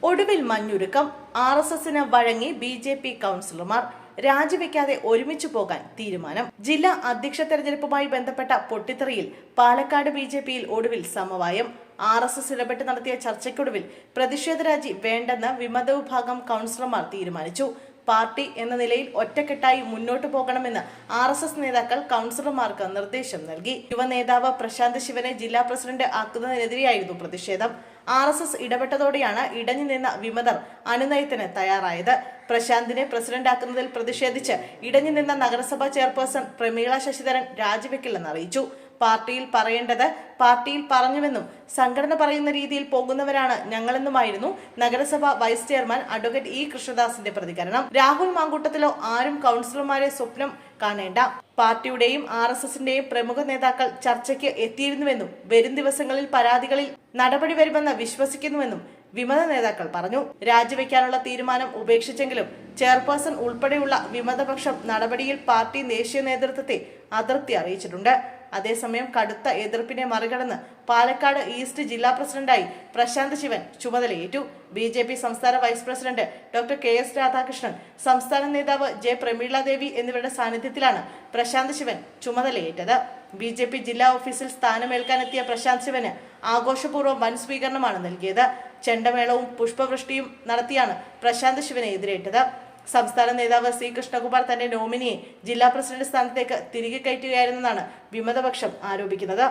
ഒടുവിൽ മഞ്ഞുരുക്കം. RSSന് വഴങ്ങി BJP കൗൺസിലർമാർ. രാജിവെക്കാതെ ഒരുമിച്ചു പോകാൻ തീരുമാനം. ജില്ലാ അധ്യക്ഷ തെരഞ്ഞെടുപ്പുമായി ബന്ധപ്പെട്ട പൊട്ടിത്തെറിയിൽ പാലക്കാട് BJPയിൽ ഒടുവിൽ സമവായം. RSS ഇടപെട്ട് നടത്തിയ ചർച്ചയ്ക്കൊടുവിൽ പ്രതിഷേധ രാജി വേണ്ടെന്ന് വിമത വിഭാഗം കൗൺസിലർമാർ തീരുമാനിച്ചു. പാർട്ടി എന്ന നിലയിൽ ഒറ്റക്കെട്ടായി മുന്നോട്ടു പോകണമെന്ന് RSS നേതാക്കൾ കൗൺസിലർമാർക്ക് നിർദ്ദേശം നൽകി. യുവനേതാവ് പ്രശാന്ത് ശിവനെ ജില്ലാ പ്രസിഡന്റ് ആക്കുന്നതിനെതിരെയായിരുന്നു പ്രതിഷേധം. RSS ഇടപെട്ടതോടെയാണ് ഇടഞ്ഞു നിന്ന വിമതർ അനുനയത്തിന് തയ്യാറായത്. പ്രശാന്തിനെ പ്രസിഡന്റാക്കുന്നതിൽ പ്രതിഷേധിച്ച് ഇടഞ്ഞു നിന്ന നഗരസഭാ ചെയർപേഴ്സൺ പ്രമീള ശശിധരൻ രാജിവെക്കില്ലെന്ന് അറിയിച്ചു. പാർട്ടിയിൽ പറയേണ്ടത് പാർട്ടിയിൽ പറഞ്ഞുവെന്നും സംഘടന പറയുന്ന രീതിയിൽ പോകുന്നവരാണ് ഞങ്ങളെന്നുമായിരുന്നു നഗരസഭ വൈസ് ചെയർമാൻ അഡ്വക്കേറ്റ് E കൃഷ്ണദാസിന്റെ പ്രതികരണം. രാഹുൽ മാങ്കൂട്ടത്തിലോ ആരും കൗൺസിലർമാരെ സ്വപ്നം കാണേണ്ട. പാർട്ടിയുടെയും RSSന്റെയും പ്രമുഖ നേതാക്കൾ ചർച്ചയ്ക്ക് എത്തിയിരുന്നുവെന്നും വരും ദിവസങ്ങളിൽ പരാതികളിൽ നടപടി വരുമെന്ന് വിശ്വസിക്കുന്നുവെന്നും വിമത നേതാക്കൾ പറഞ്ഞു. രാജിവെക്കാനുള്ള തീരുമാനം ഉപേക്ഷിച്ചെങ്കിലും ചെയർപേഴ്സൺ ഉൾപ്പെടെയുള്ള വിമതപക്ഷം നടപടിയിൽ പാർട്ടി ദേശീയ നേതൃത്വത്തെ അതൃപ്തി അറിയിച്ചിട്ടുണ്ട്. അതേസമയം കടുത്ത എതിർപ്പിനെ മറികടന്ന് പാലക്കാട് ഈസ്റ്റ് ജില്ലാ പ്രസിഡന്റായി പ്രശാന്ത് ശിവൻ ചുമതലയേറ്റു. BJP സംസ്ഥാന vice president doctor KS Radhakrishnan, സംസ്ഥാന നേതാവ് J പ്രമീള ദേവി എന്നിവരുടെ സാന്നിധ്യത്തിലാണ് പ്രശാന്ത് ശിവൻ ചുമതലയേറ്റത്. BJP ജില്ലാ ഓഫീസിൽ സ്ഥാനമേൽക്കാനെത്തിയ പ്രശാന്ത് ശിവന് ആഘോഷപൂർവ്വം വൻ സ്വീകരണമാണ് നൽകിയത്. ചെണ്ടമേളവും പുഷ്പവൃഷ്ടിയും നടത്തിയാണ് പ്രശാന്ത് ശിവനെ എതിരേറ്റത്. സംസ്ഥാന നേതാവ് C കൃഷ്ണകുമാർ തന്റെ നോമിനിയെ ജില്ലാ പ്രസിഡന്റ് സ്ഥാനത്തേക്ക് തിരികെ കയറ്റുകയായിരുന്നെന്നാണ് വിമതപക്ഷം ആരോപിക്കുന്നത്.